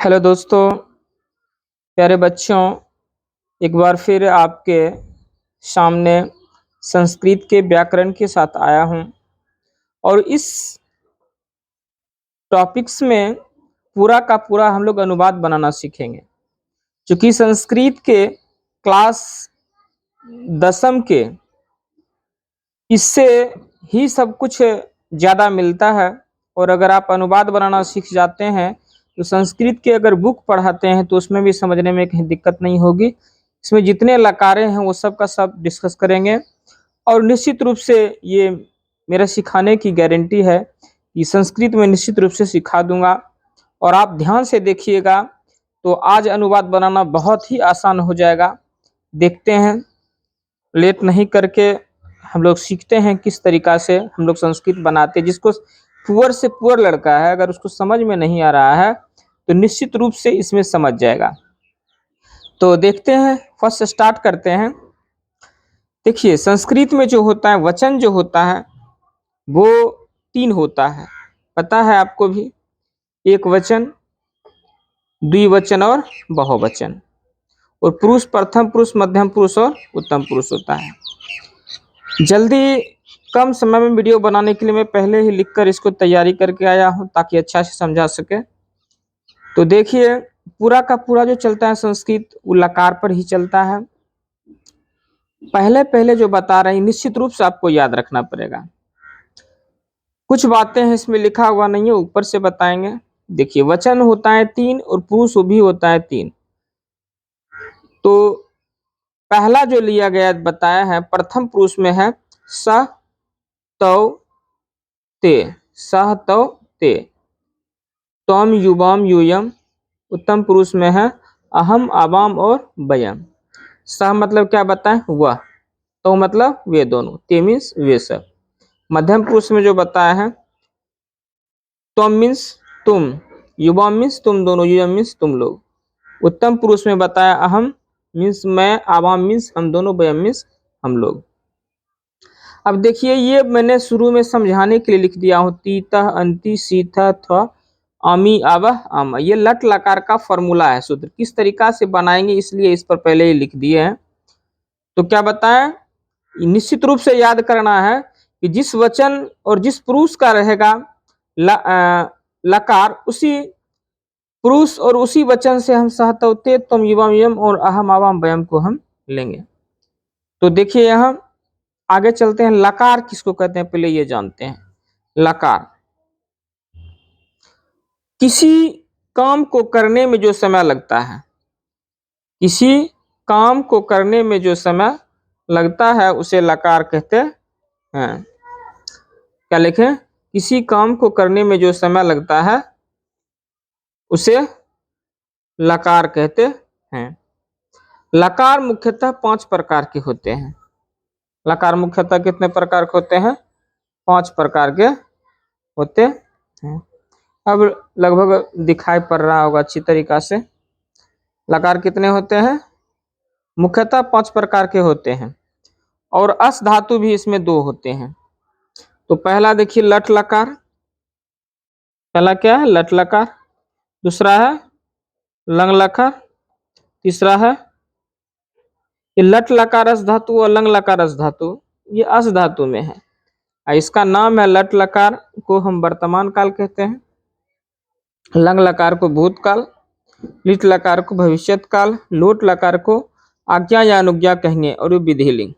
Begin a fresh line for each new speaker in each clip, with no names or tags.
Hello दोस्तों, प्यारे बच्चों। एक बार फिर आपके सामने संस्कृत के व्याकरण के साथ आया हूँ और इस टॉपिक्स में पूरा का पूरा हम लोग अनुवाद बनाना सीखेंगे। क्योंकि संस्कृत के क्लास 10वीं के इससे ही सब कुछ ज़्यादा मिलता है। और अगर आप अनुवाद बनाना सीख जाते हैं तो संस्कृत के अगर बुक पढ़ाते हैं तो उसमें भी समझने में कहीं दिक्कत नहीं होगी। इसमें जितने लकारें हैं वो सब का सब डिस्कस करेंगे और निश्चित रूप से ये मेरा सिखाने की गारंटी है कि संस्कृत में निश्चित रूप से सिखा दूंगा। और आप ध्यान से देखिएगा तो आज अनुवाद बनाना बहुत ही आसान हो जाएगा। देखते हैं, लेट नहीं करके हम लोग सीखते हैं किस तरीका से हम लोग संस्कृत बनाते हैं। जिसको पुअर से पुअर लड़का है, अगर उसको समझ में नहीं आ रहा है तो निश्चित रूप से इसमें समझ जाएगा। तो देखते हैं, फर्स्ट स्टार्ट करते हैं। देखिए, संस्कृत में जो होता है वचन जो होता है वो 3 होता है, पता है आपको भी। एक वचन, द्विवचन और बहुवचन। और पुरुष प्रथम पुरुष, मध्यम पुरुष और उत्तम पुरुष होता है। जल्दी कम समय में वीडियो बनाने के लिए मैं पहले ही लिखकर इसको तैयारी करके आया हूं ताकि अच्छा से समझा सके। तो देखिए, पूरा का पूरा जो चलता है संस्कृत वो लकार पर ही चलता है। पहले पहले जो बता रहे हैं निश्चित रूप से आपको याद रखना पड़ेगा। कुछ बातें हैं इसमें लिखा हुआ नहीं है, ऊपर से बताएंगे। देखिए, वचन होता है 3 और पुरुष भी होता है 3। तो पहला जो लिया गया बताया है प्रथम पुरुष में है स तौ ते, सह तौ ते। त्वम युवाम यूयम। उत्तम पुरुष में है अहम आवाम और वयम। सह मतलब क्या बताएं, वह। तो मतलब वे दोनों, ते मीन्स वे सब। मध्यम पुरुष में जो बताया है त्वम मीन्स तुम, युवाम मीन्स तुम दोनों, यूयम मीन्स तुम लोग। उत्तम पुरुष में बताया अहम मीन्स मैं, आवाम मीन्स हम दोनों, वयम मीन्स हम लोग। अब देखिए, ये मैंने शुरू में समझाने के लिए लिख दिया हूँ तीतः अंति सीथा थ अमी आवह आम। ये लट लकार का फॉर्मूला है, सूत्र किस तरीका से बनाएंगे इसलिए इस पर पहले ही लिख दिए हैं। तो क्या बताएं, निश्चित रूप से याद करना है कि जिस वचन और जिस पुरुष का रहेगा लकार, उसी पुरुष और उसी वचन से हम सहतौते तुम युवम यम और अहम आवाम वयम को हम लेंगे। तो देखिए, यहाँ आगे चलते हैं। लकार किसको कहते हैं पहले ये जानते हैं। लकार किसी काम को करने में जो समय लगता है, किसी काम को करने में जो समय लगता है उसे लकार कहते हैं। क्या लिखें, किसी काम को करने में जो समय लगता है उसे लकार कहते हैं। लकार मुख्यतः 5 प्रकार के होते हैं। लकार मुख्यतः कितने प्रकार के होते हैं? 5 प्रकार के होते हैं। अब लगभग दिखाई पड़ रहा होगा अच्छी तरीका से। लकार कितने होते हैं? मुख्यतः 5 प्रकार के होते हैं और अस धातु भी इसमें 2 होते हैं। तो पहला देखिए लट लकार। पहला क्या है? लट लकार। दूसरा है लंग लकार। तीसरा है ये लट लकार अस धातु और लंग लकार अस धातु, ये अस धातु में है। इसका नाम है लट लकार को हम वर्तमान काल कहते हैं, लंग लकार को भूतकाल, लिट लकार को भविष्यत काल, लोट लकार को आज्ञा या अनुज्ञा कहेंगे और विधिलिंग।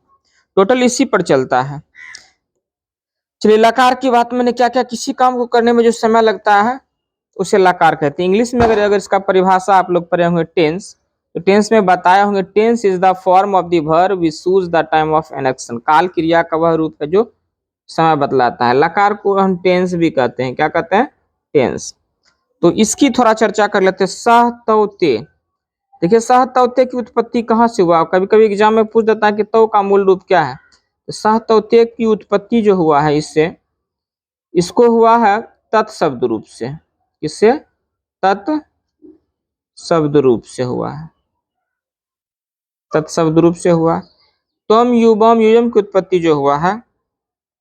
टोटल इसी पर चलता है। चलिए, लकार की बात मैंने क्या क्या, किसी काम को करने में जो समय लगता है उसे लकार कहते हैं। इंग्लिश में अगर इसका परिभाषा आप लोग पढ़े होंगे टेंस, तो टेंस में बताया होंगे tense is the form of the verb which shows the time of an action. काल क्रिया का वह रूप है जो समय बतलाता है। लकार को हम टेंस भी कहते हैं। क्या कहते हैं? टेंस। तो इसकी थोड़ा चर्चा कर लेते हैं। सह तौ ते। देखिए, सह तौ ते की उत्पत्ति कहाँ से हुआ? कभी कभी एग्जाम में पूछ देता है कि तौ का मूल रूप क्या है। तो सह तौ ते की उत्पत्ति जो हुआ है इससे, इसको हुआ है तत्शब्द रूप से। इससे तत्शब्द रूप से हुआ है, तत्शब्द रूप से हुआ। त्वम युवम यूयम की उत्पत्ति जो हुआ है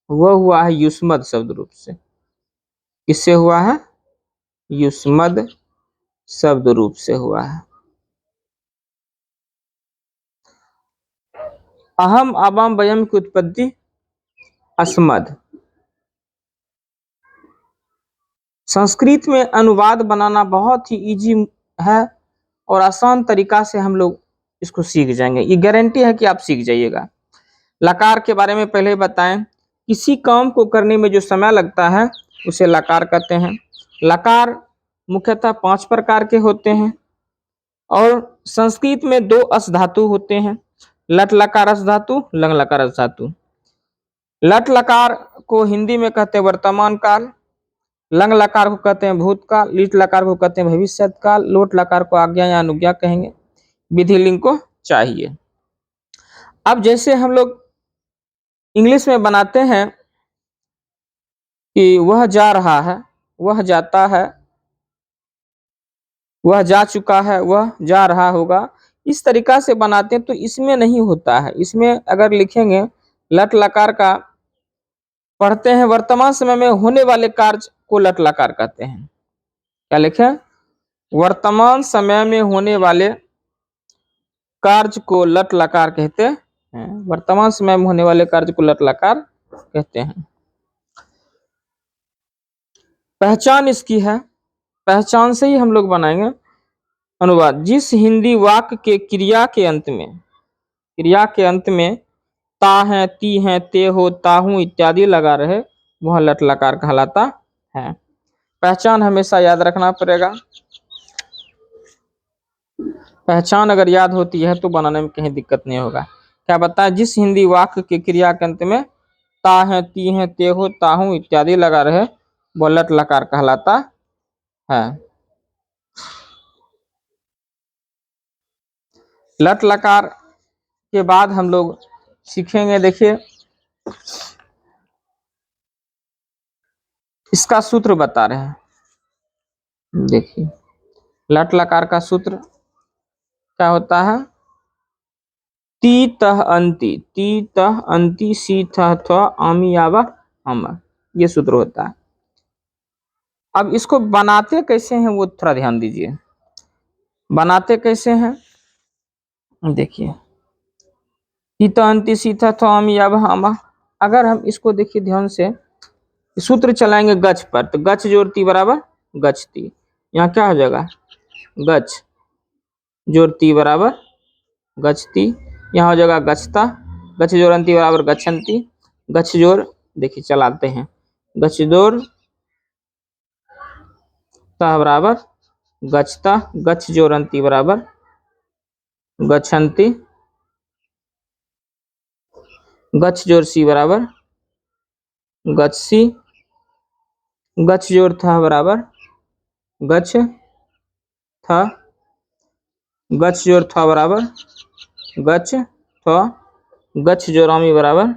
वह हुआ है युष्मद शब्द रूप से। किससे हुआ है? युष्मद शब्द रूप से हुआ है। अहम आबाम वयम की उत्पत्ति अस्मद। संस्कृत में अनुवाद बनाना बहुत ही इजी है और आसान तरीका से हम लोग इसको सीख जाएंगे, ये गारंटी है कि आप सीख जाइएगा। लकार के बारे में पहले बताएं। किसी काम को करने में जो समय लगता है उसे लकार कहते हैं। लकार मुख्यतः 5 प्रकार के होते हैं और संस्कृत में 2 अस धातु होते हैं, लट लकार अस धातु, लंग लकार अस धातु। लट लकार को हिंदी में कहते हैं वर्तमान काल, लंग लकार को कहते हैं भूतकाल, लिट लकार को कहते हैं भविष्यत काल, लोट लकार को आज्ञा या अनुज्ञा कहेंगे। विधि लिंग को चाहिए। अब जैसे हम लोग इंग्लिश में बनाते हैं कि वह जा रहा है, वह जाता है, वह जा चुका है, वह जा रहा होगा, इस तरीका से बनाते हैं तो इसमें नहीं होता है। इसमें अगर लिखेंगे लट लकार का, पढ़ते हैं वर्तमान समय में होने वाले कार्य को लट लकार कहते हैं। क्या लिखें? वर्तमान समय में होने वाले कार्य को लट लकार कहते हैं। वर्तमान समय में होने वाले कार्य को लट लकार कहते हैं। पहचान इसकी है, पहचान से ही हम लोग बनाएंगे अनुवाद। जिस हिंदी वाक्य के क्रिया के अंत में ता है, ती है, ते हो, ताहू इत्यादि लगा रहे वह लट लकार कहलाता है। पहचान हमेशा याद रखना पड़ेगा। पहचान अगर याद होती है तो बनाने में कहीं दिक्कत नहीं होगा। क्या बताएं? जिस हिंदी वाक्य के क्रिया के अंत में ता है, ती है, ते हो, ताहू इत्यादि लगा रहे वह लट लकार कहलाता है। लट लकार के बाद हम लोग सीखेंगे, देखिए इसका सूत्र बता रहे हैं। देखिए लट लकार का सूत्र क्या होता है? ती तह अंति, ती तह अंति, सी थह थ, आमी यावा अमर, ये सूत्र होता है। अब इसको बनाते कैसे हैं वो थोड़ा ध्यान दीजिए। बनाते कैसे हैं देखिए, ती तह अंति, सी थह थ, आमी यावा अमर। अगर हम इसको देखिए ध्यान से, सूत्र चलाएंगे गच पर, तो गच जोड़ ती बराबर गचती। यहाँ क्या हो जाएगा? गच जोड़ ती बराबर गचती। यहाँ हो जाएगा गचता, गच जोड़ंती बराबर गच्छन्ति। गच जोड़ देखिए चलाते हैं, गच जोड़ ता बराबर गचता, गच जोड़ंती बराबर गच्छन्ति, गच जोड़ सी बराबर गच्छसी, गच जोड़ था बराबर गच था, गच जोड़ था बराबर गच था, गच जोड़ामी बराबर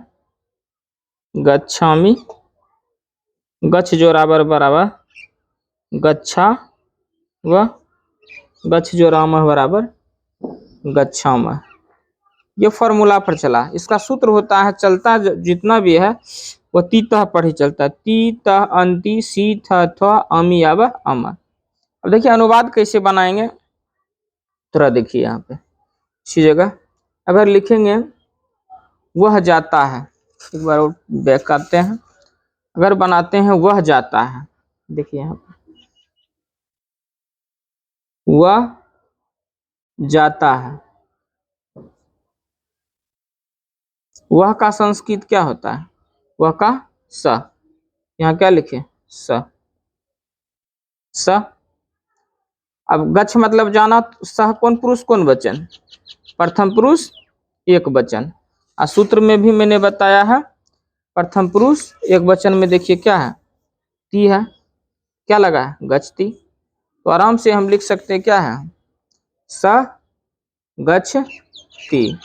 गच्छामी, गच जोराबर बराबर गच्छा व गच्छ जोरामह बराबर गच्छामह। ये फॉर्मूला पर चला। इसका सूत्र होता है, चलता जितना भी है वो ती तह पर ही चलता है। ती तह अंति, सी थ थ, अमी यावह अमर। अब देखिए अनुवाद कैसे बनाएंगे, थोड़ा देखिए यहाँ पे इसी जगह। अगर लिखेंगे वह जाता है, एक बार और बैक करते हैं। अगर बनाते हैं वह जाता है, देखिए यहाँ पे वह जाता है, वह का संस्कृत क्या होता है? वह का स। यहाँ क्या लिखे? स। स। अब गच्छ मतलब जाना, सह कौन पुरुष कौन वचन? प्रथम पुरुष एक वचन। और सूत्र में भी मैंने बताया है प्रथम पुरुष एक वचन में देखिए क्या है? ती है, क्या लगा है? गच्छति। तो आराम से हम लिख सकते हैं क्या है? स गच्छति।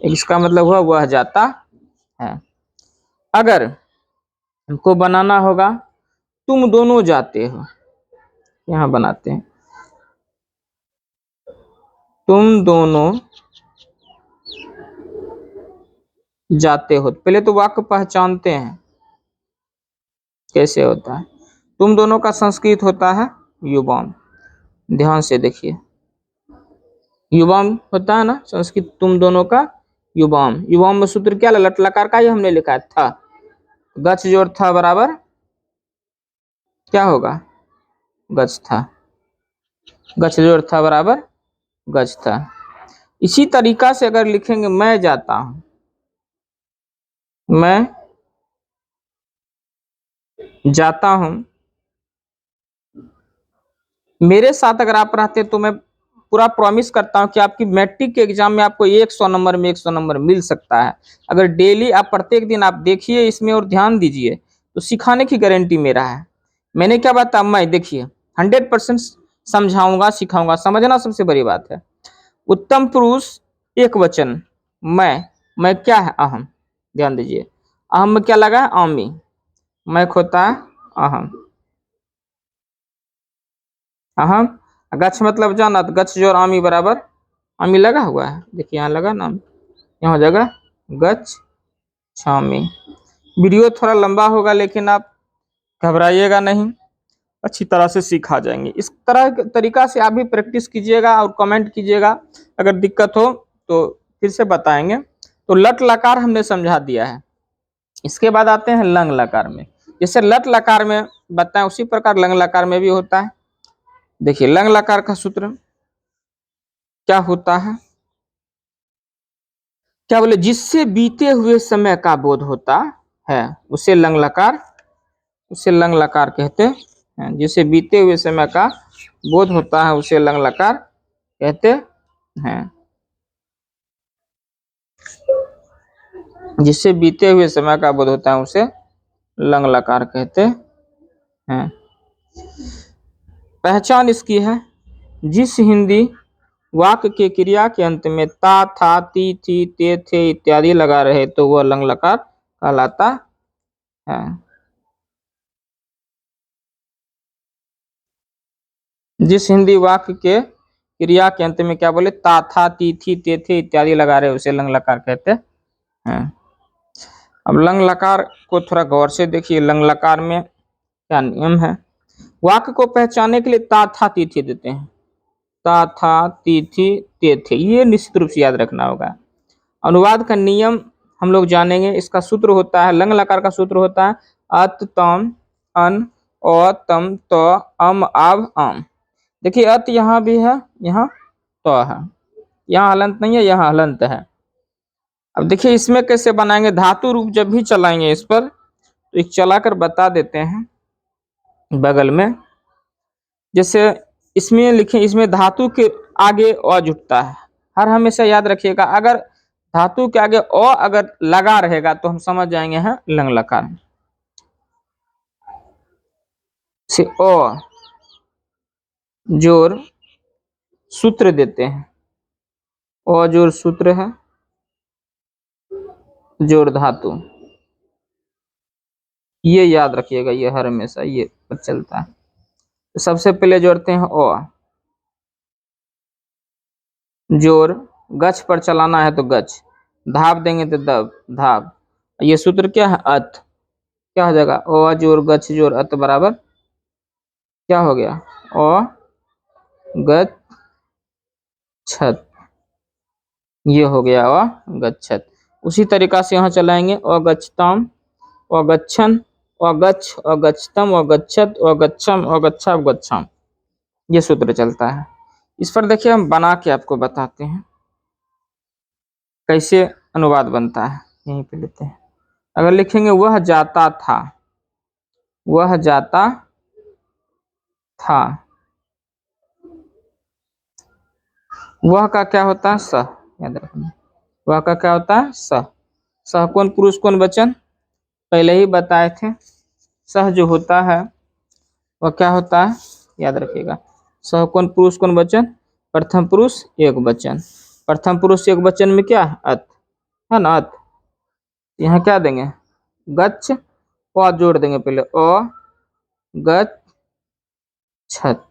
इसका मतलब हुआ वह जाता है। अगर हमको बनाना होगा तुम दोनों जाते हो, यहाँ बनाते हैं तुम दोनों जाते हो। पहले तो वाक्य पहचानते हैं कैसे होता है। तुम दोनों का संस्कृत होता है युवाम, ध्यान से देखिए, युवाम होता है ना संस्कृत तुम दोनों का युवाम। युवाम में सूत्र क्या लट लकार का ही हमने लिखा है था। गच जोड़ था बराबर क्या होगा, गच था। गच जोड़ था बराबर गच था। इसी तरीका से अगर लिखेंगे मैं जाता हूं, मैं जाता हूं, मेरे साथ अगर आप रहते तो मैं पूरा प्रॉमिस करता हूं कि आपकी मैट्रिक के एग्जाम में आपको 100 नंबर में 100 नंबर मिल सकता है। अगर डेली आप प्रत्येक दिन आप देखिए इसमें और ध्यान दीजिए तो सिखाने की गारंटी मेरा है। मैंने क्या बताया, मैं देखिए 100% समझाऊंगा सिखाऊंगा, समझना सबसे बड़ी बात है। उत्तम पुरुष एक वचन मैं क्या है, अहम। ध्यान दीजिए, अहम में क्या लगा है, आमी। मैं होता है अहम, अहम। गच्छ मतलब जाना, तो गच्छ जोर आमी बराबर आमी लगा हुआ है, देखिए यहाँ लगा ना, यहाँ हो जाएगा गच्छ छामी। वीडियो थोड़ा लंबा होगा लेकिन आप घबराइएगा नहीं, अच्छी तरह से सीखा जाएंगे। इस तरह तरीका से आप भी प्रैक्टिस कीजिएगा और कमेंट कीजिएगा, अगर दिक्कत हो तो फिर से बताएंगे। तो लट लकार हमने समझा दिया है। इसके बाद आते हैं लंग लकार में। जैसे लट लकार में बताएं उसी प्रकार लंग लकार में भी होता है। देखिए लंग लकार का सूत्र क्या होता है, क्या बोले, जिससे बीते हुए समय का बोध होता है उसे लंग लकार, उसे लंग लकार कहते हैं। जिसे बीते हुए समय का बोध होता है उसे लंग लकार कहते हैं। जिससे बीते हुए समय का बोध होता है उसे लंग लकार कहते हैं। पहचान इसकी है, जिस हिंदी वाक्य के क्रिया के अंत में ता था ती थी ते थे इत्यादि लगा रहे तो वह लंग लकार कहलाता है। जिस हिंदी वाक्य के क्रिया के अंत में क्या बोले, ता था ती थी ते थे इत्यादि लगा रहे उसे लंग लकार कहते हैं। अब लंग लकार को थोड़ा गौर से देखिए, लंग लकार में क्या नियम है। वाक्य को पहचानने के लिए ता था ती थी देते हैं, ता था ती थी ते थे, ये निश्चित रूप से याद रखना होगा। अनुवाद का नियम हम लोग जानेंगे। इसका सूत्र होता है, लंग लकार का सूत्र होता है अत तम अन अ तम त अम आव आम। देखिए अत यहाँ भी है, यहाँ तो है, यहाँ हलंत नहीं है, यहाँ हलंत है। अब देखिए इसमें कैसे बनाएंगे, धातु रूप जब भी चलाएंगे इस पर तो एक चलाकर बता देते हैं बगल में। जैसे इसमें लिखे, इसमें धातु के आगे अ जुटता है, हर हमेशा याद रखिएगा। अगर धातु के आगे अ अगर लगा रहेगा तो हम समझ जाएंगे हैं लंग लकार से। अ जोर सूत्र देते हैं, अ जोर सूत्र है, जोर धातु, ये याद रखिएगा, ये हर हमेशा ये चलता है। तो सबसे पहले जोड़ते हैं अ, जोर गछ पर चलाना है तो गछ, धाब देंगे तो दब धाब। ये सूत्र क्या है, अत। क्या हो जाएगा, अ जोर गछ जोर अत बराबर क्या हो गया, अ गछ छत, ये हो गया अगच्छत। उसी तरीका से यहाँ चलाएंगे अगच्छताम अगच्छन अगच्छ अगच्छतम अगच्छत अगच्छम अगच्छा गच्छाम, ये सूत्र चलता है। इस पर देखिए हम बना के आपको बताते हैं कैसे अनुवाद बनता है। यहीं पे लेते हैं, अगर लिखेंगे वह जाता था, वह जाता था, वह का क्या होता है सह, याद रखना। वह का क्या होता है सह। सह कौन पुरुष कौन वचन, पहले ही बताए थे। सह जो होता है वह क्या होता है, याद रखिएगा। सह कौन पुरुष कौन वचन, प्रथम पुरुष एक वचन। प्रथम पुरुष एक वचन में क्या है, अत है ना, अत। यहाँ क्या देंगे, गच्छ अ जोड़ देंगे पहले, अ गच्छ छत,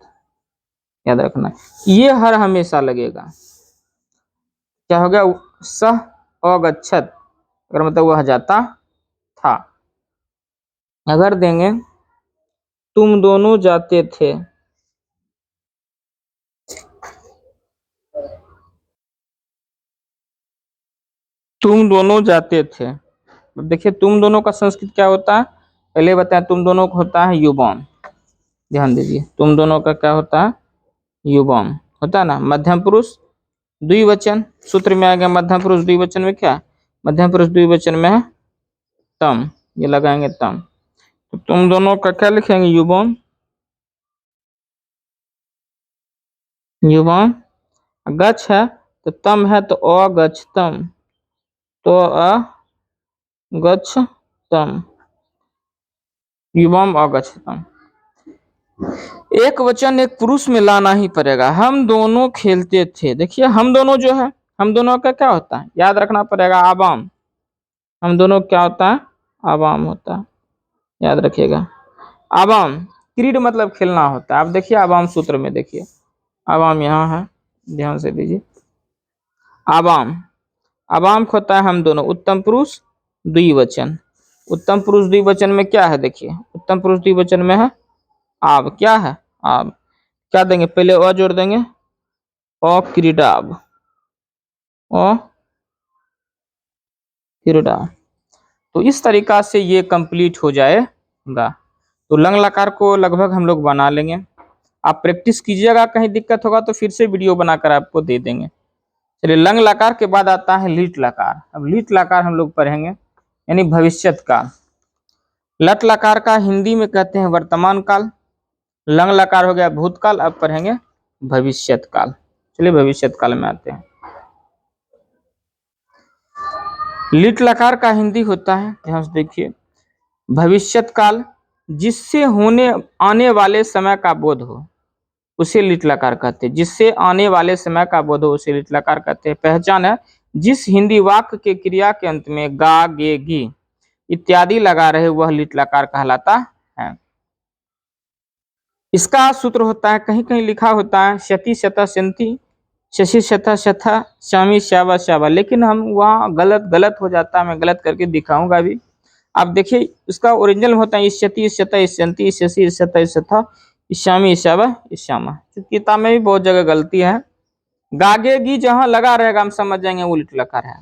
याद रखना। ये हर हमेशा लगेगा। क्या हो गया, सह अगच्छत, अगर मतलब वह जाता था। अगर देंगे तुम दोनों जाते थे, तुम दोनों जाते थे। अब देखिए तुम दोनों का संस्कृत क्या होता है, पहले बताया तुम दोनों का होता है युवाम। ध्यान दीजिए तुम दोनों का क्या होता है, युवाम होता है ना। मध्यम पुरुष द्विवचन, सूत्र में आ गया मध्यम पुरुष द्विवचन में क्या, मध्यम पुरुष द्विवचन में है तम, ये लगाएंगे तम। तो तुम दोनों का क्या लिखेंगे, युवाम, युवाम। गच्छ है तो तम है तो अगच्छतम, तो अगच्छतम, युवाम अगच्छतम। एक वचन एक पुरुष में लाना ही पड़ेगा। हम दोनों खेलते थे, देखिए हम दोनों जो है, हम दोनों का क्या होता है, याद रखना पड़ेगा, आवाम। हम दोनों क्या होता है, आवाम होता है, याद रखिएगा। आवाम क्रीड मतलब खेलना होता है। आप देखिए आवाम सूत्र में देखिए, आवाम यहाँ है, ध्यान से दीजिए। आवाम, आवाम को होता है हम दोनों, उत्तम पुरुष द्विवचन। उत्तम पुरुष द्विवचन में क्या है, देखिए उत्तम पुरुष द्विवचन में है आब, क्या है आब। क्या देंगे, पहले अ जोड़ देंगे, अक्रीडाब, अक्रीडा। तो इस तरीका से ये कंप्लीट हो जाएगा। तो लंग लकार को लगभग हम लोग बना लेंगे। आप प्रैक्टिस कीजिएगा, कहीं दिक्कत होगा तो फिर से वीडियो बनाकर आपको दे देंगे। चलिए लंग लकार के बाद आता है लीट लकार। अब लीट लकार हम लोग पढ़ेंगे, यानी भविष्यत काल। लट लकार का हिंदी में कहते हैं वर्तमान काल, लंग लकार हो गया भूतकाल, अब पढ़ेंगे भविष्यत काल। चलिए भविष्यत काल में आते हैं। लिट लकार का हिंदी होता है, ध्यान से देखिए, भविष्यत काल, जिससे होने आने वाले समय का बोध हो उसे लिट लकार कहते हैं। जिससे आने वाले समय का बोध हो उसे लिट लकार कहते हैं। पहचान है, जिस हिंदी वाक्य के क्रिया के अंत में गा गे गी इत्यादि लगा रहे वह लिट लकार कहलाता है। इसका सूत्र होता है, कहीं कहीं लिखा होता है शति शता शंति, शशि शथा शथा, श्यामी श्यावा श्यावा, लेकिन हम वहाँ गलत गलत हो जाता है, मैं गलत करके दिखाऊंगा अभी। आप देखिए इसका ओरिजिनल होता है इष्यति इष्यता इष्यंति इष्यसि इष्यता इष्यथा ईशामी ईशावा ईशामा। किताब में भी बहुत जगह गलती है। गागेगी जहां लगा रहेगा हम समझ जाएंगे वो लिट लकार है।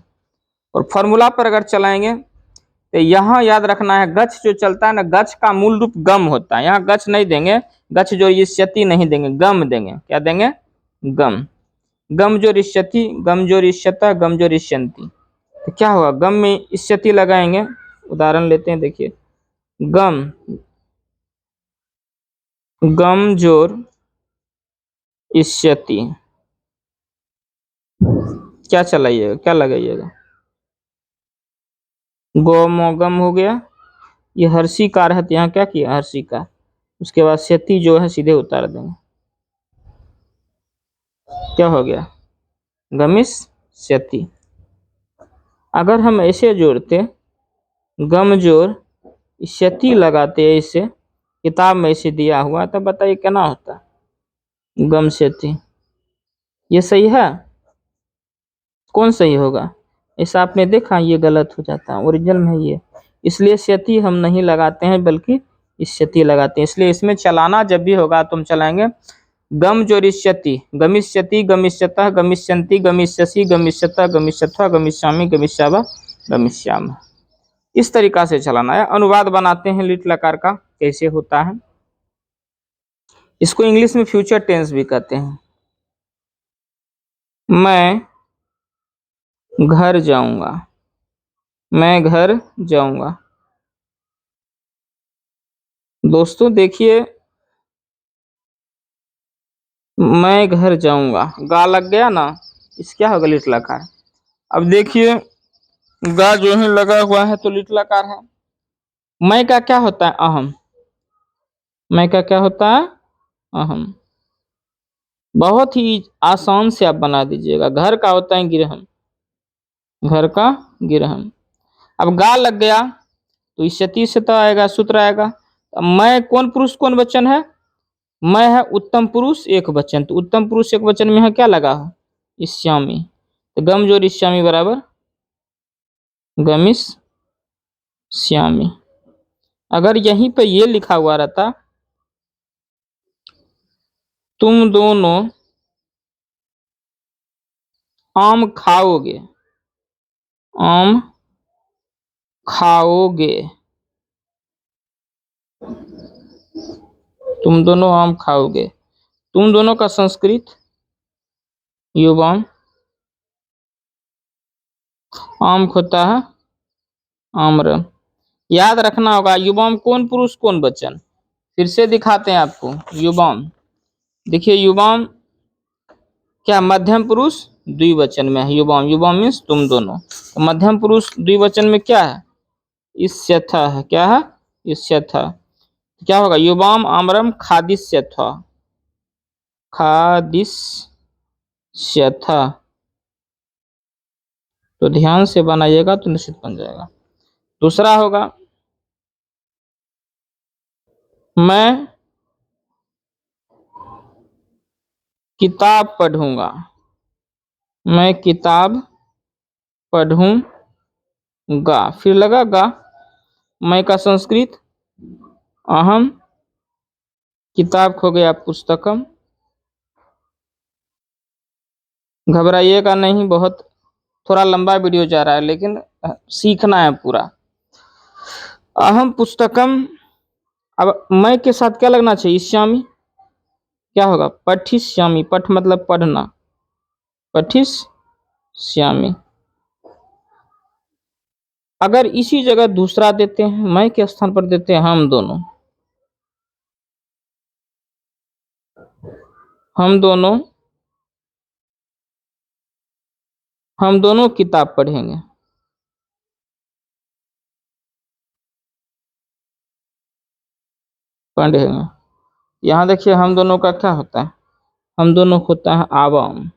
और फॉर्मूला पर अगर चलाएंगे तो यहाँ याद रखना है, गच्छ जो चलता है ना, गच्छ का मूल रूप गम होता है। यहाँ गच्छ नहीं देंगे, गच्छ जो इष्यति नहीं देंगे, गम देंगे। क्या देंगे, गम। गम जो इष्यति, गम जो इष्यता, गम जो इष्यंति। तो क्या होगा, गम में इष्यति लगाएंगे। उदाहरण लेते हैं, देखिए गम, गम जोर इष्यति, क्या चलाइएगा, क्या लगाइएगा, गोमोगम हो गया। ये हर्षी कार है तो यहाँ क्या किया, हर्षी कार। उसके बाद क्षति जो है सीधे उतार देंगे, क्या हो गया, गमिस क्षति। अगर हम ऐसे जोड़ते, गम जोड़ क्षति लगाते ऐसे, किताब में ऐसे दिया हुआ, तब बताइए क्या होता, गम क्षति। ये सही है, कौन सही होगा, ऐसा आपने देखा, ये गलत हो जाता है ओरिजिनल में ये। इसलिए क्षति हम नहीं लगाते हैं बल्कि इष्यति लगाते हैं। इसलिए इसमें चलाना जब भी होगा तो हम चलाएंगे गम जोरिष्यति, गमिष्यति, गमिष्यतः, गमिष्यन्ति, गमिष्यसि, गमिष्यतः, गमिष्यथवा, गमिष्यामि, गमिष्यावा, गमिष्याम। इस तरीका से चलाना है। अनुवाद बनाते हैं लिट लकार का, कैसे होता है। इसको इंग्लिश में फ्यूचर टेंस भी कहते हैं। मैं घर जाऊंगा, मैं घर जाऊंगा। दोस्तों देखिए, मैं घर जाऊंगा, गा लग गया ना, इस क्या होगा, लिट लकार। अब देखिए गा जो है लगा हुआ है तो लिट लकार है। मैं का क्या होता है, अहम। मैं का क्या होता है, अहम। बहुत ही आसान से आप बना दीजिएगा। घर का होता है गिरहम, घर का गिरहम। अब गा लग गया तो इष्यति से तो आएगा, सूत्र आएगा। अब मैं कौन पुरुष कौन वचन है, मैं है उत्तम पुरुष एक वचन, तो उत्तम पुरुष एक वचन में है क्या लगा हो, इष्यामी। तो गम जोड़ इष्यामी बराबर गमिस श्यामी। अगर यहीं पे ये लिखा हुआ रहता, तुम दोनों आम खाओगे, आम खाओगे, तुम दोनों आम खाओगे। तुम दोनों का संस्कृत युवाम, आम होता है आम्र। याद रखना होगा युवाम कौन पुरुष कौन वचन। फिर से दिखाते हैं आपको युवाम। देखिए युवाम क्या मध्यम पुरुष द्विवचन में है। युवाम, युवाम मीन्स तुम दोनों। तो मध्यम पुरुष द्विवचन में क्या है, इष्यथ है। क्या है, इष्यथ। क्या होगा, युवाम आम्रम खादिष्यथ, खादिष्यथ। तो ध्यान से बनाइएगा तो निश्चित बन जाएगा। दूसरा होगा मैं किताब पढ़ूंगा, मैं किताब पढ़ूंगा। फिर लगा गा, मैं का संस्कृत अहम, किताब खो गया पुस्तकम। घबराइएगा नहीं, बहुत थोड़ा लंबा वीडियो जा रहा है लेकिन सीखना है पूरा। अहम पुस्तकम। अब मैं के साथ क्या लगना चाहिए, इश्यामी। क्या होगा, पठिष्यामि। पठ मतलब पढ़ना, पठिष्यामि। अगर इसी जगह दूसरा देते हैं, मैं के स्थान पर देते हैं हम दोनों, हम दोनों, हम दोनों किताब पढ़ेंगे। पढ़ेंगे। यहाँ देखिए हम दोनों का क्या होता है, हम दोनों होता है आवाम,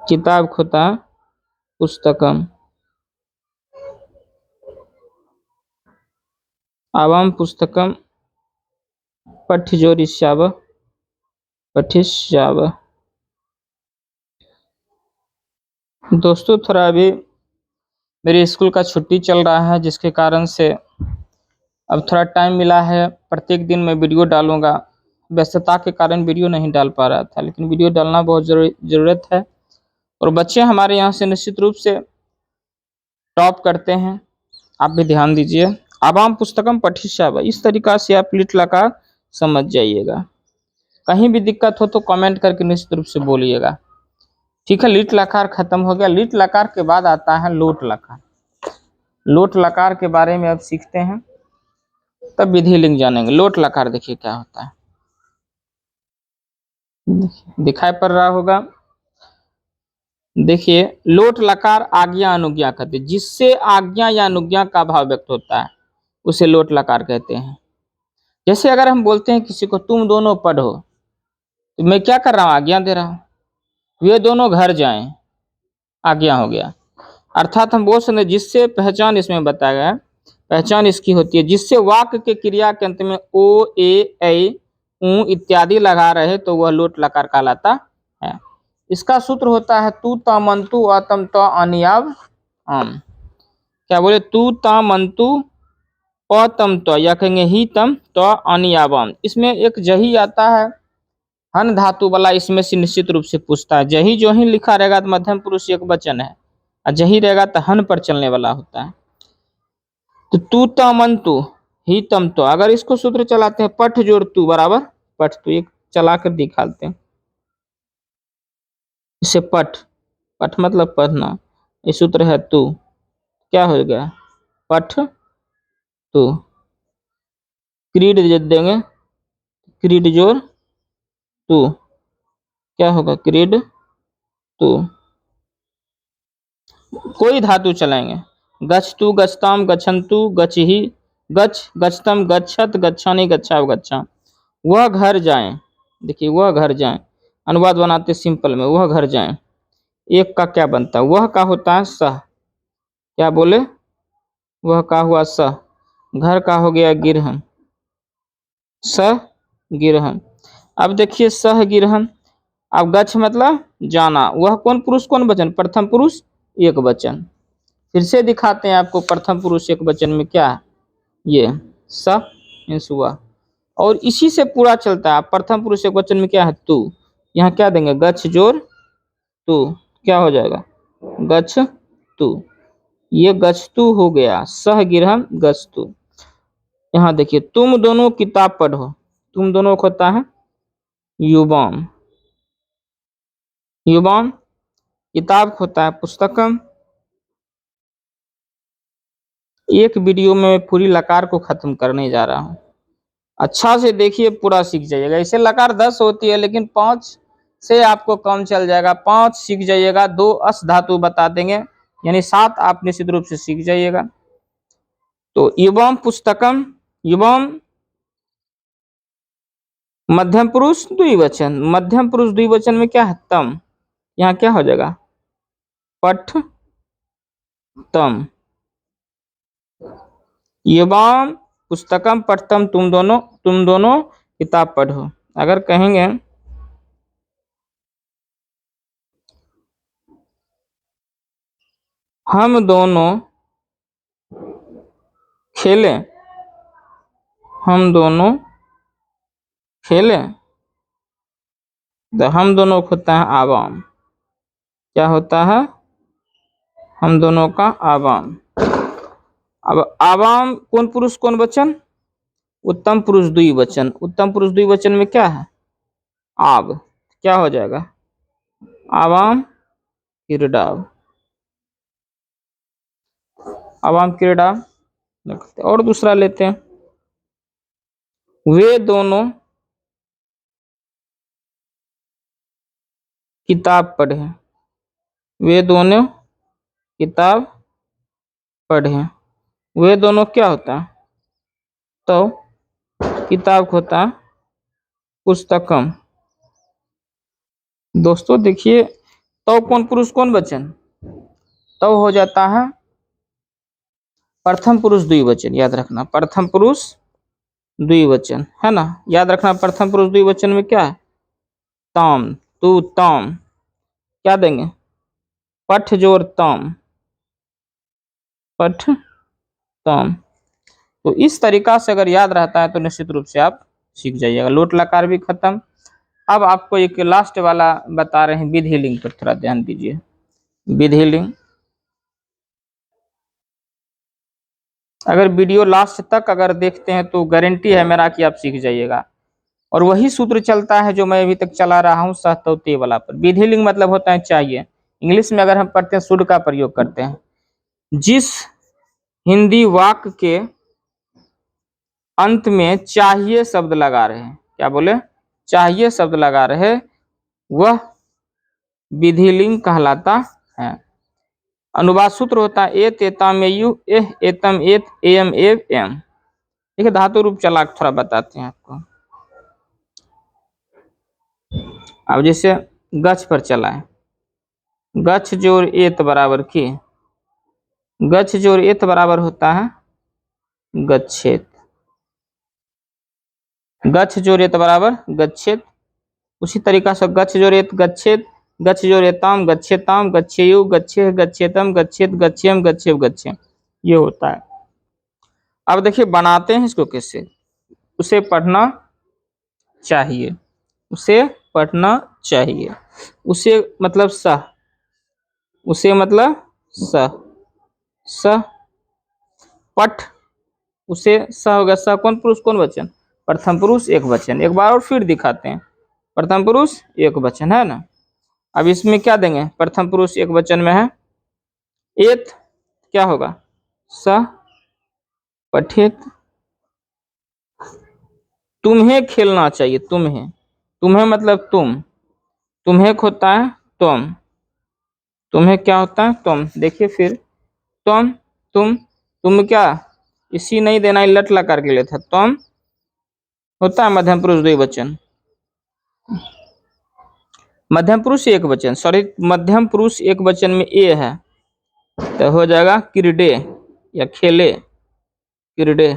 किताब होता है पुस्तकम, आवाम पुस्तकम पठ्यजोरिष्याव, पठिष्याव। दोस्तों थोड़ा अभी मेरे स्कूल का छुट्टी चल रहा है, जिसके कारण से अब थोड़ा टाइम मिला है। प्रत्येक दिन मैं वीडियो डालूंगा। व्यस्तता के कारण वीडियो नहीं डाल पा रहा था, लेकिन वीडियो डालना बहुत ज़रूरत है। और बच्चे हमारे यहाँ से निश्चित रूप से टॉप करते हैं, आप भी ध्यान दीजिए। आवाम पुस्तकम पठिष्याव, इस तरीका से आप लिट लकार समझ जाइएगा। कहीं भी दिक्कत हो तो कमेंट करके निश्चित रूप से बोलिएगा, ठीक है। लिट लकार खत्म हो गया। लिट लकार के बाद आता है लोट लकार। लोट लकार के बारे में अब सीखते हैं, तब विधि लिंग जानेंगे। लोट लकार देखिए क्या होता है, दिखाई पड़ रहा होगा। देखिए लोट लकार आज्ञा अनुज्ञा कहते हैं, जिससे आज्ञा या अनुज्ञा का भाव व्यक्त होता है उसे लोट लकार कहते हैं। जैसे अगर हम बोलते हैं किसी को तुम दोनों पढ़ो, तो मैं क्या कर रहा हूं, आज्ञा दे रहा हूं। वे दोनों घर जाएं, आज्ञा हो गया। अर्थात हम बोल सकते हैं जिससे पहचान इसमें बताया गया है, पहचान इसकी होती है जिससे वाक्य के क्रिया के अंत में ओ ए ऐ ऊ इत्यादि लगा रहे तो वह लोट लकार कहलाता है। इसका सूत्र होता है तू तमंतु अतम त अनियाव आम। क्या बोले, तू तमंतु अतम त, या कहेंगे ही तम त अनियावाम। इसमें एक जही आता है हन धातु वाला, इसमें से निश्चित रूप से पूछता है। जही जो ही लिखा रहेगा तो मध्यम पुरुष एक वचन है, और जही रहेगा तो हन पर चलने वाला होता है। तो तू तमंतु ही तम तो, अगर इसको सूत्र चलाते हैं पठ जोड़ तू बराबर पठ, तो एक चला कर दिखाते हैं इसे। पठ, पठ मतलब पढ़ना। ये सूत्र है तू, क्या हो गया, पठ तू। क्रीड देंगे, क्रीड जोड़ तू, क्या होगा, क्रीड तू। कोई धातु चलाएंगे, गच्छ तू, गच्छताम, गच्छन्तु, गच्छहि, गच्छ, गच्छतम, गच्छत, गच्छानि, गच्छाव, गच्छा। वह घर जाएं। देखिए वह घर जाएं, अनुवाद बनाते सिंपल में, वह घर जाएं। एक का क्या बनता है, वह का होता है सह। क्या बोले, वह का हुआ सह। घर का हो गया गिरहन, सह गिरहन। अब देखिए सह गिरहन। अब गच्छ मतलब जाना, वह कौन पुरुष कौन वचन, प्रथम पुरुष एक वचन। फिर से दिखाते हैं आपको प्रथम पुरुष एक वचन में क्या है, ये स मीन्स हुआ। और इसी से पूरा चलता है। प्रथम पुरुष एक वचन में क्या है, तू। यहाँ क्या देंगे, गच्छ जोर तू, क्या हो जाएगा, गच्छतु। ये गच्छतु हो गया, सह गिरहम गच्छतु। यहाँ देखिए, तुम दोनों किताब पढ़ो, तुम दोनों को होता है युवाम, युवाम। किताब को होता है पुस्तकम। एक वीडियो में मैं पूरी लकार को खत्म करने जा रहा हूँ, अच्छा से देखिए, पूरा सीख जाइएगा। ऐसे लकार 10 होती है, लेकिन 5 से आपको कम चल जाएगा, 5 सीख जाइएगा। 2 अस धातु बता देंगे, यानी 7 आप निश्चित रूप से सीख जाइएगा। तो युवम पुस्तकम, युवम मध्यम पुरुष द्विवचन, मध्यम पुरुष द्विवचन में क्या है, तम। यहाँ क्या हो जाएगा, पठ तम। युवम पुस्तकम पठतम, तुम दोनों किताब पढ़ो। अगर कहेंगे हम दोनों खेलें, हम दोनों खेलें, तो हम दोनों को होता है आवाम। क्या होता है, हम दोनों का आवाम। अब आवाम कौन पुरुष कौन वचन, उत्तम पुरुष द्विवचन। उत्तम पुरुष द्विवचन में क्या है, आव। क्या हो जाएगा, आवाम क्रीडाव, आवाम क्रीडा। और दूसरा लेते हैं, वे दोनों किताब पढ़े, वे दोनों किताब पढ़े। वे दोनों क्या होता है, तो किताब को होता है पुस्तकम। दोस्तों देखिए, तो कौन पुरुष कौन वचन, तो हो जाता है प्रथम पुरुष द्विवचन। याद रखना, प्रथम पुरुष द्विवचन है ना, याद रखना। प्रथम पुरुष द्विवचन में क्या है, ताम, तू ताम। क्या देंगे, पठ जोर ताम, पठ ताम। तो इस तरीका से अगर याद रहता है तो निश्चित रूप से आप सीख जाइएगा। लोट लकार भी खत्म। अब आपको एक लास्ट वाला बता रहे हैं, विधि लिंग पर थोड़ा ध्यान दीजिए। विधि लिंग, अगर वीडियो लास्ट तक अगर देखते हैं तो गारंटी है मेरा कि आप सीख जाइएगा। और वही सूत्र चलता है जो मैं अभी तक चला रहा हूँ, सहतौते वाला पर। विधि लिंग मतलब होता है चाहिए। इंग्लिश में अगर हम पढ़ते हैं शुड का प्रयोग करते हैं। जिस हिंदी वाक्य के अंत में चाहिए शब्द लगा रहे हैं, क्या बोले, चाहिए शब्द लगा रहे, वह विधि लिंग कहलाता है। अनुवाद सूत्र होता है एत एतम एयु एह एतम एत एम एव एम। देखिए धातु रूप चला थोड़ा बताते हैं आपको। अब जैसे गच्छ पर चला है, गच्छ जोड़ एत बराबर की, गच्छ जोड़ एत बराबर होता है गच्छेत, गच्छ जोड़ एत बराबर गच्छेत। उसी तरीका से गच्छ जोड़ एत गच्छेत, गच्छ जोड़ एताम गच्छेताम, गच्छेयु गच्छे गच्छेतम गच्छेत गच्छेम गच्छेव गच्छेम, ये होता है। अब देखिए बनाते हैं इसको कैसे, उसे पढ़ना चाहिए, उसे पढ़ना चाहिए। उसे मतलब सह, उसे मतलब सह, सह पठ, उसे सह होगा। सह कौन पुरुष कौन वचन, प्रथम पुरुष एक वचन। एक बार और फिर दिखाते हैं, प्रथम पुरुष एक वचन है ना। अब इसमें क्या देंगे, प्रथम पुरुष एक वचन में है एत, क्या होगा, सह पठित। तुम्हें खेलना चाहिए, तुम्हें, तुम्हें मतलब तुम, तुम्हें होता है तुम, तुम्हें क्या होता है तुम। देखिए फिर तुम क्या, इसी नहीं देना, लट लकार के लिए था। तुम होता है मध्यम पुरुष द्विवचन, मध्यम पुरुष एक वचन, सॉरी मध्यम पुरुष एक वचन में ए है, तो हो जाएगा क्रीडे या खेले, क्रीडे।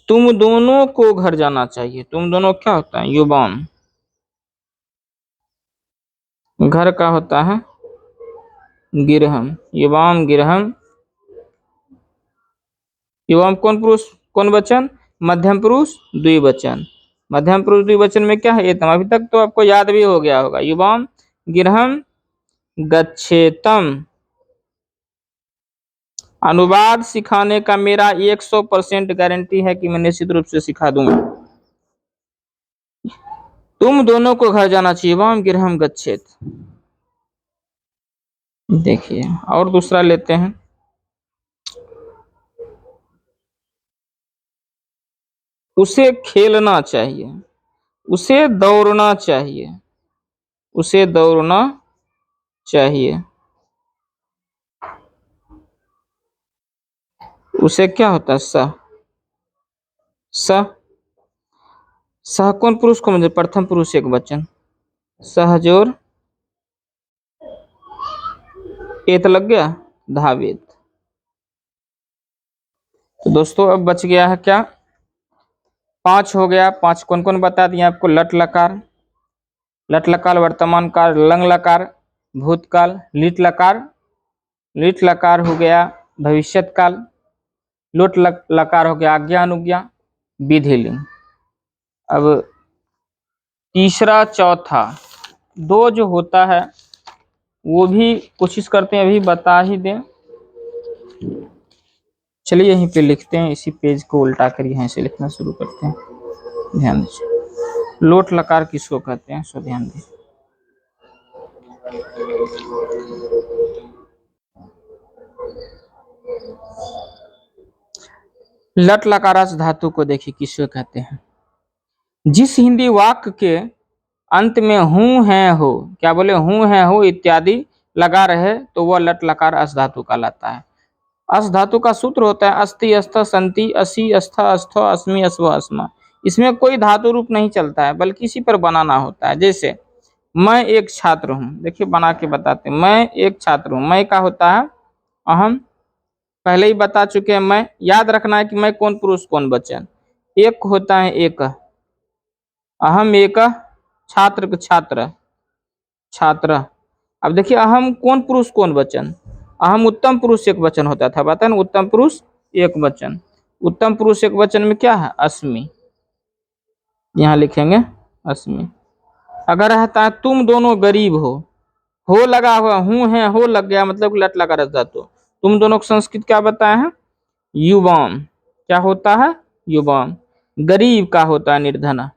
तुम दोनों को घर जाना चाहिए, तुम दोनों क्या होता है युवाम, घर का होता है गिरहम, युवाम गिरहम। युवाम कौन पुरुष कौन वचन, मध्यम पुरुष द्विवचन। मध्यम पुरुष द्विवचन में क्या है एतम, अभी तक तो आपको याद भी हो गया होगा। युवाम गृहम गच्छेतम। अनुवाद सिखाने का मेरा 100% गारंटी है कि मैं निश्चित रूप से सिखा दूंगा। तुम दोनों को घर जाना चाहिए। वाम गृहम गच्छेत। देखिए और दूसरा लेते हैं। उसे खेलना चाहिए, उसे दौड़ना चाहिए, उसे दौड़ना चाहिए। उसे क्या होता है? स। स सह कौन पुरुष को मतलब प्रथम पुरुष एक वचन। सहजोर एत लग गया धावित। तो दोस्तों अब बच गया है क्या? 5 हो गया। 5 कौन कौन बता दिया आपको? लट लकार, लट लकार वर्तमान काल, लंग लकार भूतकाल, लिट लकार, लिट लकार हो गया भविष्यत काल, लोट लकार हो गया आज्ञा अनुज्ञा विधिलिंग। अब तीसरा चौथा 2 जो होता है वो भी कोशिश करते हैं अभी बता ही दें। चलिए यहीं पे लिखते हैं, इसी पेज को उल्टा कर यहीं से लिखना शुरू करते हैं। ध्यान दीजिए लोट लकार किसको कहते हैं, सो ध्यान दीजिए। लट लकारास धातु को देखिए किसको कहते हैं। जिस हिंदी वाक्य के अंत में हूं है हो, क्या बोले, हूं है हो इत्यादि लगा रहे तो वह लट लकार अस धातु कहलाता है। अस धातु का सूत्र होता है अस्ति अस्थ संति असि अस्थ अस्थ अस्मि अस्व अस्मा। इसमें कोई धातु रूप नहीं चलता है बल्कि इसी पर बनाना होता है। जैसे मैं एक छात्र हूं, देखिए बना के बताते हैं। मैं एक छात्र हूं, मैं का होता है अहम, पहले ही बता चुके हैं। मैं याद रखना है कि मैं कौन पुरुष कौन वचन। एक होता है एक, अहम एक, छात्र छात्र छात्र। अब देखिए अहम कौन पुरुष कौन वचन, अहम उत्तम पुरुष एक वचन होता था, पता है ना, उत्तम पुरुष एक वचन। उत्तम पुरुष एक वचन में क्या है? अस्मि। यहाँ लिखेंगे अस्मि। अगर रहता है तुम दोनों गरीब हो लगा हुआ, हूं है हो लग गया मतलब लट लगा रहता। तो तुम दोनों को संस्कृत क्या बताए हैं? युवाम। क्या होता है? युवाम। गरीब का होता है निर्धना,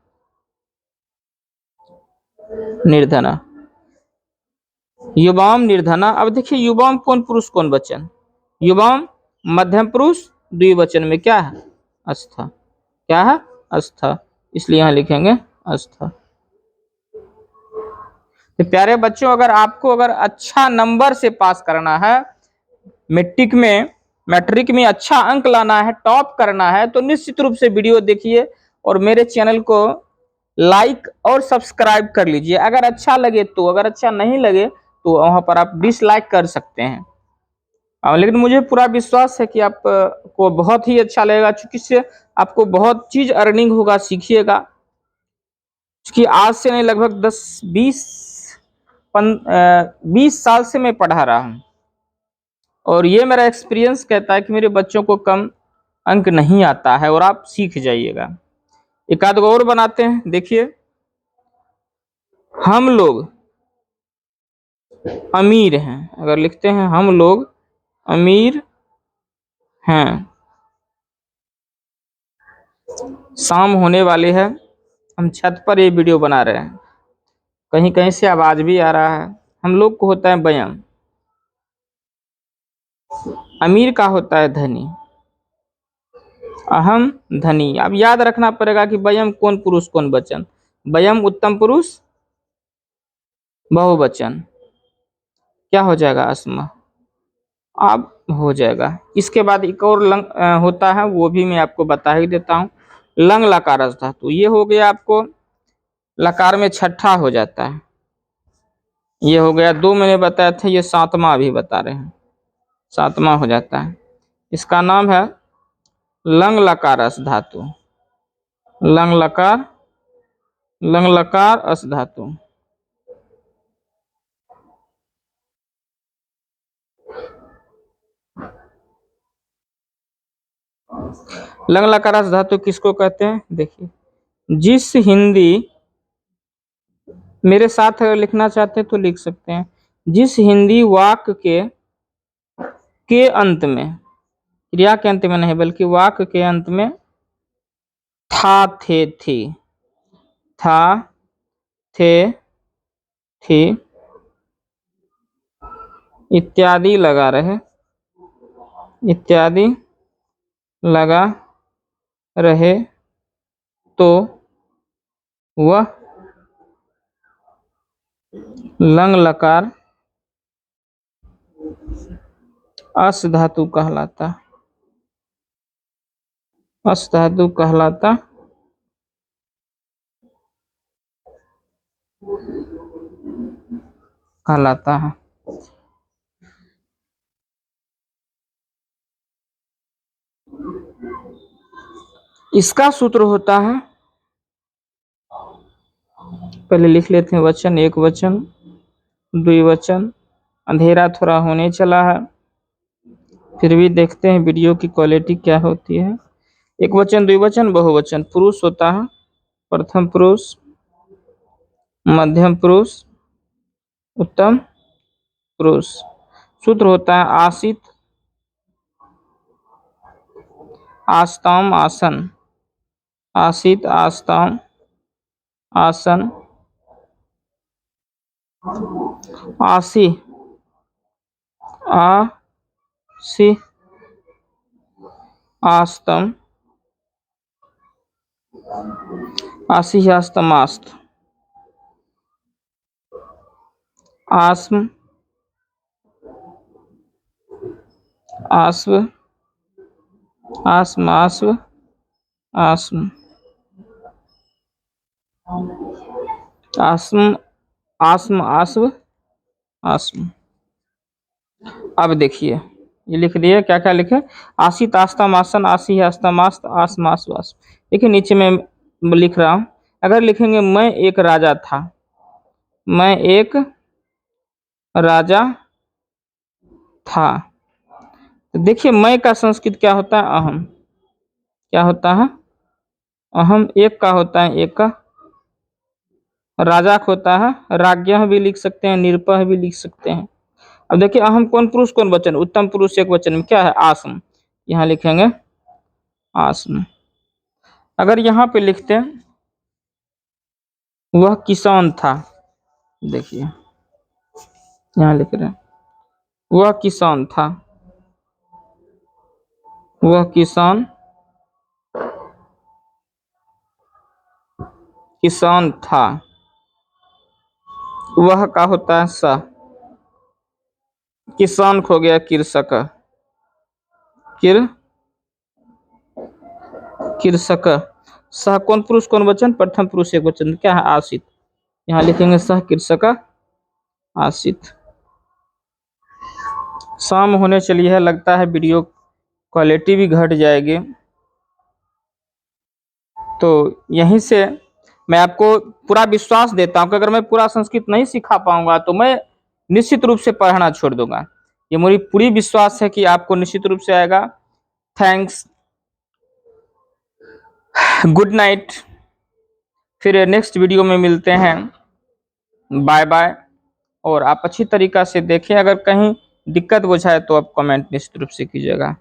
निर्धना, युवाम निर्धना। अब देखिए युवाम कौन पुरुष कौन वचन, युवाम मध्यम पुरुष द्विवचन में क्या है? अस्था। क्या है? अस्था, इसलिए यहां लिखेंगे अस्था। तो प्यारे बच्चों अगर आपको अगर अच्छा नंबर से पास करना है, मैट्रिक में अच्छा अंक लाना है, टॉप करना है, तो निश्चित रूप से वीडियो देखिए और मेरे चैनल को लाइक और सब्सक्राइब कर लीजिए। अगर अच्छा लगे तो, अगर अच्छा नहीं लगे तो वहां पर आप डिसलाइक कर सकते हैं। लेकिन मुझे पूरा विश्वास है कि आप को बहुत ही अच्छा लगेगा, क्योंकि इससे आपको बहुत चीज अर्निंग होगा, सीखिएगा। क्योंकि आज से नहीं लगभग 20 साल से मैं पढ़ा रहा हूँ और ये मेरा एक्सपीरियंस कहता है कि मेरे बच्चों को कम अंक नहीं आता है और आप सीख जाइएगा। एक आध और बनाते हैं, देखिए हम लोग अमीर हैं, अगर लिखते हैं हम लोग अमीर हैं, शाम होने वाली है, हम छत पर ये वीडियो बना रहे हैं, कहीं कहीं से आवाज भी आ रहा है। हम लोग को होता है बयाम, अमीर का होता है धनी, अहम धनी। अब याद रखना पड़ेगा कि वयम कौन पुरुष कौन वचन। वयम उत्तम पुरुष बहुवचन, क्या हो जाएगा? अस्मा। अब हो जाएगा। इसके बाद एक और लंग होता है, वो भी मैं आपको बता ही देता हूँ। लंग लकार धातु, ये हो गया आपको लकार में छठा हो जाता है। ये हो गया 2 मैंने बताया था, ये 7वां अभी बता रहे हैं, 7वां हो जाता है। इसका नाम है लंग लकार अस धातु, लंग लकार, लंग लकार अस धातु। लंग लकार अस धातु किसको कहते हैं? देखिए जिस हिंदी मेरे साथ अगर लिखना चाहते हैं तो लिख सकते हैं। जिस हिंदी वाक्य के अंत में, क्रिया के अंत में नहीं बल्कि वाक्य के अंत में था, थे, थी, था, थे, थी इत्यादि लगा रहे, इत्यादि लगा रहे तो वह लंग लकार अस धातु कहलाता, अस धातु कहलाता है। इसका सूत्र होता है, पहले लिख लेते हैं वचन, एक वचन, द्विवचन, अंधेरा थोड़ा होने चला है, फिर भी देखते हैं वीडियो की क्वालिटी क्या होती है। एक वचन, द्विवचन, बहुवचन। पुरुष होता है प्रथम पुरुष, मध्यम पुरुष, उत्तम पुरुष। सूत्र होता है आसित, आस्ताम, आसन, आसित, आस्ताम, आसन, आसी, आसी, आस्तम, आसी, आस्तम, आस्त, आस्म, आस्व, आस्म, आस्व, आस्म, आस्म, आस्म, आस्व, आस्म। अब देखिए ये लिख दिए, क्या क्या लिखे, आसित, आस्तम, आसन, आसी, आस्तम, आस्त, आस्म, आस्व, आस्म। देखिए नीचे में लिख रहा हूं, अगर लिखेंगे मैं एक राजा था, मैं एक राजा था, तो देखिए मैं का संस्कृत क्या होता है, अहम। क्या होता है, अहम। एक का होता है, एक का। राजा का होता है, राज्ञः भी लिख सकते हैं, निरपः भी लिख सकते हैं। अब देखिए अहम कौन पुरुष कौन वचन, उत्तम पुरुष एक वचन में क्या है, आसम। यहाँ लिखेंगे आसम। अगर यहाँ पे लिखते हैं वह किसान था, देखिए यहाँ लिख रहे हैं वह किसान था, वह किसान, किसान था। वह का होता है स, किसान खो गया कृषक, कृषक। सह कौन पुरुष कौन वचन, प्रथम पुरुष एक वचन, क्या है, आसित। यहाँ लिखेंगे सह कृषक आसित। शाम होने चली है, लगता है वीडियो क्वालिटी भी घट जाएगी, तो यहीं से मैं आपको पूरा विश्वास देता हूं कि अगर मैं पूरा संस्कृत नहीं सिखा पाऊंगा तो मैं निश्चित रूप से पढ़ाना छोड़ दूंगा। ये मेरी पूरी विश्वास है कि आपको निश्चित रूप से आएगा। थैंक्स, गुड नाइट, फिर नेक्स्ट वीडियो में मिलते हैं, बाय बाय। और आप अच्छी तरीका से देखें, अगर कहीं दिक्कत बुझाए तो आप कमेंट निश्चित रूप से कीजिएगा।